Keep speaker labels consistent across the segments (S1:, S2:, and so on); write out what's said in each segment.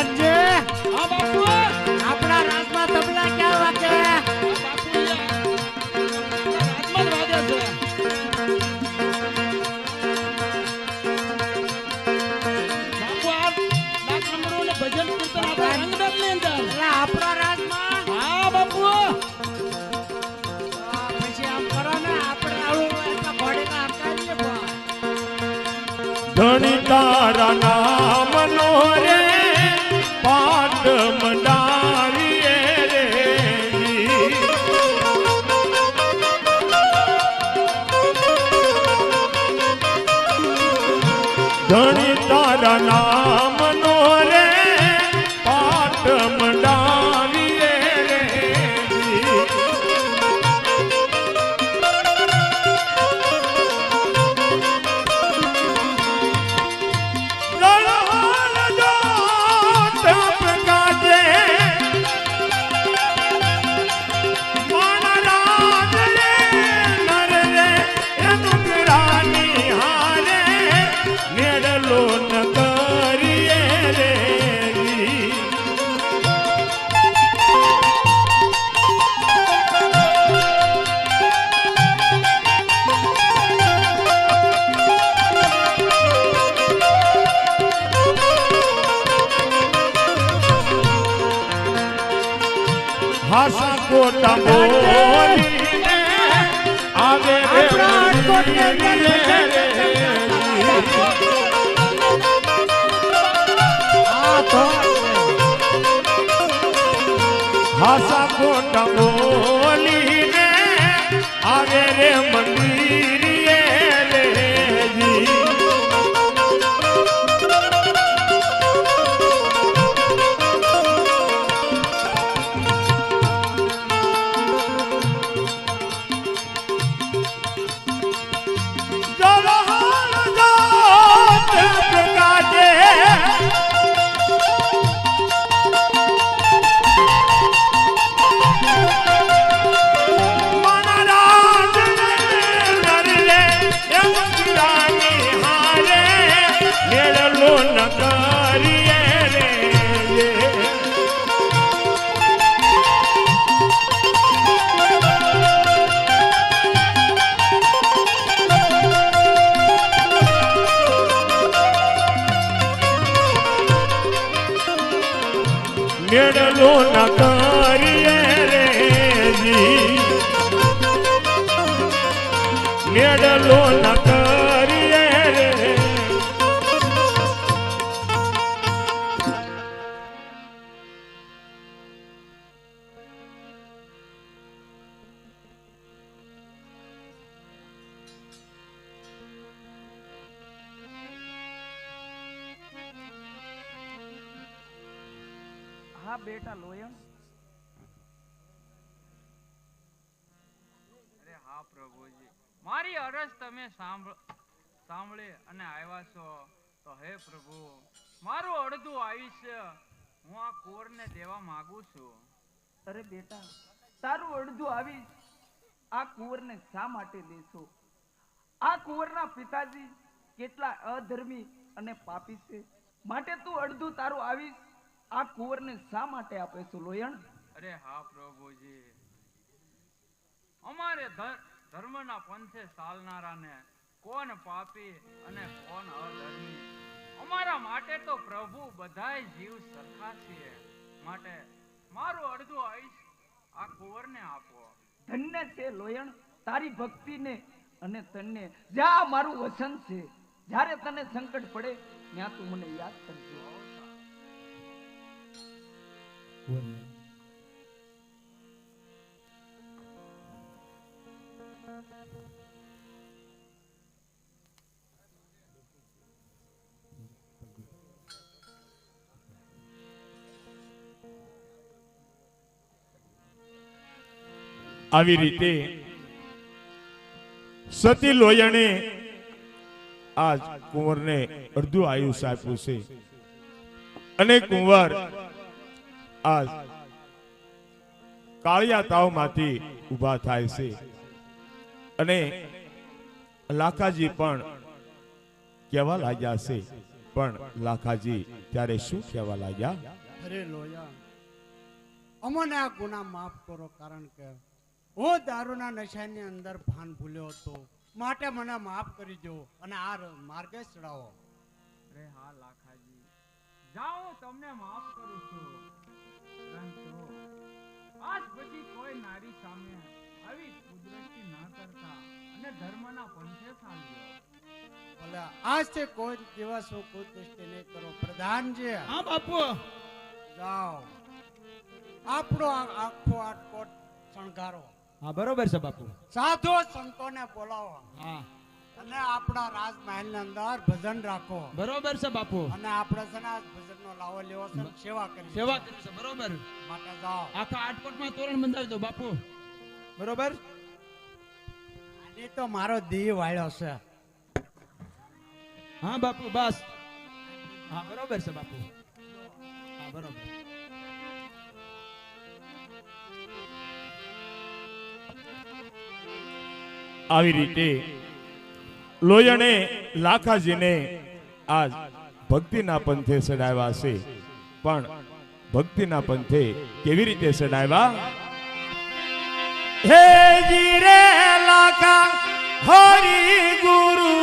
S1: ધનજી
S2: હા બાપુ
S1: આપણા રાજમાં તબલા ક્યાં વાગે?
S2: બાપુ રાજમાં જ વાગે છે. બાપુ આ ડાક નંબરો ને ભજન કીર્તન આપણા રંગનાથ ની અંદર.
S1: એટલે આપણા રાજમાં
S2: હા બાપુ
S1: પછી આમ કરો ને આપણે આવું એટલા ઘોડીના હકાવીએ પણ
S3: ધણી તારા નામનો રે પાટ મંડાવીએ રે ધણી તારા નામનો રે પાટ મંડાવીએ રે હાસા કોટા બોલીને આવે રે હાસા કોટા બોલીને આવે રે મંદિરે રે મેળલો ન કરીએ રે મેળલો ન કરીએ રે
S4: હા બેટા લોયણ.
S5: અરે હા પ્રભુજી, મારી અરજ તમે સાંભળી અને આવ્યા છો તો હે પ્રભુ, મારું અડધું આયુષ્ય હું આ કુંવરને દેવા માંગુ છું.
S4: અરે બેટા, તારું અડધું આવીશ આ કુંવરને શા માટે દેશો? આ કુંવરના પિતાજી કેટલા અધર્મી અને પાપી છે, માટે તું અડધું તારું આવીશ આ કુંવરને શા માટે આપે છો લોયણ?
S5: અરે હા પ્રભુજી, અમારે ધર્મના પંથે ચાલનારાને કોણ પાપી અને કોણ અધર્મી, અમારા માટે તો પ્રભુ બધાય જીવ સરખા છે. માટે મારું અડધું આયુષ્ય આ કુંવરને આપો.
S4: ધન્ય છે લોયણ તારી ભક્તિને અને તને. જ્યાં મારું વસન છે, જ્યારે તને સંકટ પડે ત્યાં તું મને યાદ કરજો.
S3: આવી રીતે સતી લોયણે આજ કુંવરને અડધું આયુષ્ય આપ્યું છે અને કુંવર આજ કાળિયા તાવમાંથી ઊભા થાય છે અને લાખાજી પણ કહેવા લાગ્યા છે પણ લાખાજી ત્યારે શું કહેવા લાગ્યા?
S2: અરે લોયા, અમને આ ગુના માફ કરો, કારણ કે હું દારૂના નશાની અંદર ભાન ભૂલ્યો હતો, માટે મને માફ કરી દો અને આ માર્ગે ચડાવો.
S5: અરે હા લાખાજી, જાઓ તમને માફ કરું છું, પરંતુ આજ પછી કોઈ નારી સામે આવી કુદરતી ના કરતા અને ધર્મના પંથે ચાલ્યો.
S2: ભલે આજથી કોઈ દિવસ હું કુદૃષ્ટિ નહીં કરો. પ્રધાનજી,
S1: હા બાપુ.
S2: જાઓ, આપણો આખો આટકોટ શણગારો,
S1: હા બરોબર છે બાપુ.
S2: સાધુ સંતોને બોલાવો
S1: હા
S2: અને આપણા રાજમહેલ ની અંદર ભજન રાખો.
S1: બરોબર છે બાપુ.
S2: અને આપણે છે ને આ ભજનનો લાવો લેવો છે, સેવા કરી
S1: સેવા કરી છે. બરોબર.
S2: માટે જાઓ.
S1: આખા આટકોટમાં તોરણ બંધાવી દો બાપુ. બરોબર.
S2: આની તો મારો દી વાળ્યો છે.
S1: હા બાપુ બસ. હા બરોબર છે બાપુ. હા બરોબર.
S3: આવી રીતે લોયણે લાખાજીને આજ ભક્તિના પંથે ચડાવ્યા છે. પણ ભક્તિના પંથે કેવી રીતે ચડાવ્યા? હે જીરે લાખા હરિ ગુરુ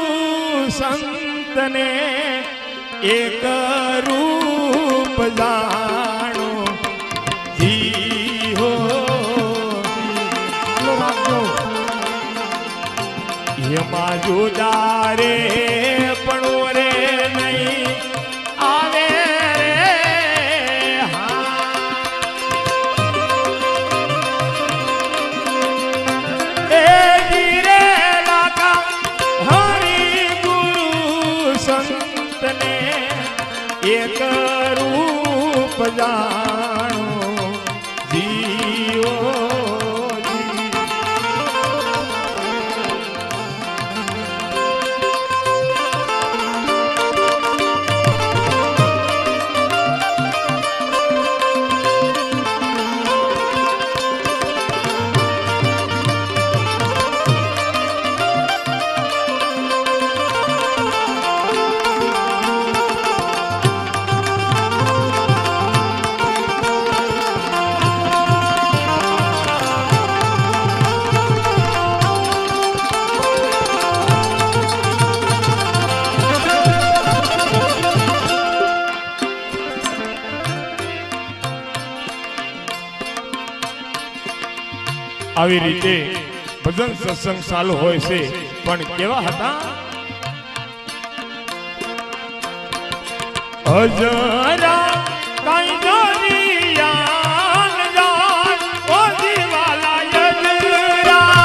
S3: સંતને એક રૂપ જાણો જી હો એમાં જુદા રે પણ રે નહીં આવે રે. એ જીરે લાખા હરિ ગુરુ સંતને એક રૂપ જાણો જીઓ. આવી રીતે ભજન સત્સંગ ચાલુ હોય છે, પણ કેવા હતા? અજરા કઈ દરિયા જાન ઓ દીવાલા યજરા.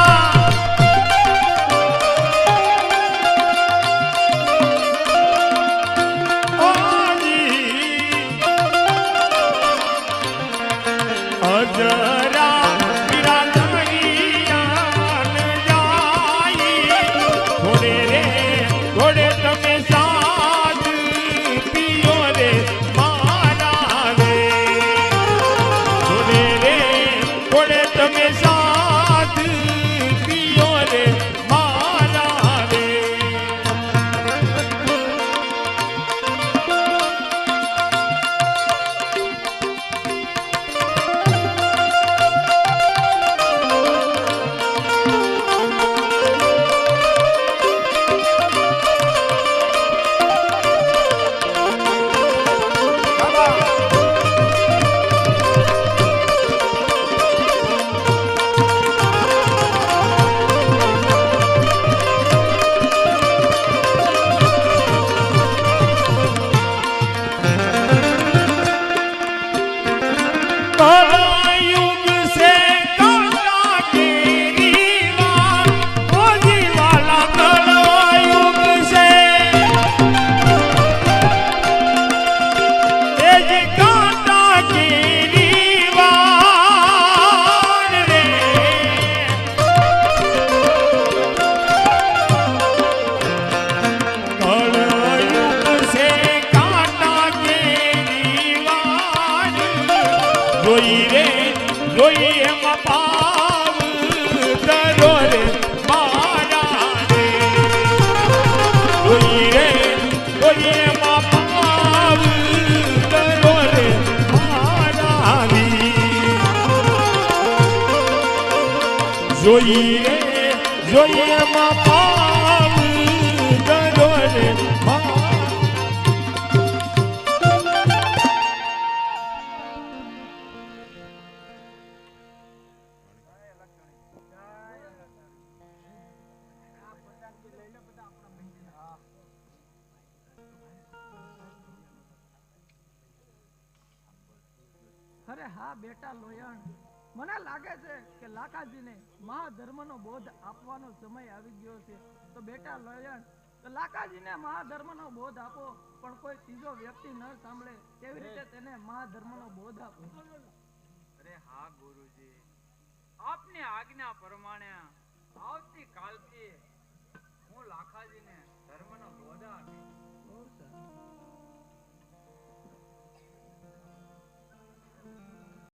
S3: અજરા જોઈ રે જોઈ એમાં પાવ ધરો રે મારા રે જોઈ રે જોઈ એમાં જોઈએ જોઈએ માં પાવ દરો રે માં.
S4: અરે હા બેટા લોયણ, મને લાગે છે કે લાખાજીને મહાધર્મનો બોધ આપવાનો સમય આવી ગયો છે. તો બેટા લોયણ, તો લાખાજીને મહાધર્મનો બોધ આપો, પણ કોઈ ત્રીજો વ્યક્તિ ન સાંભળે તેવી રીતે તેને મહાધર્મનો બોધ આપો.
S5: અરે હા ગુરુજી, આપની આજ્ઞા પ્રમાણે આવતી કાલથી હું લાખાજીને ધર્મનો બોધ આપીશ.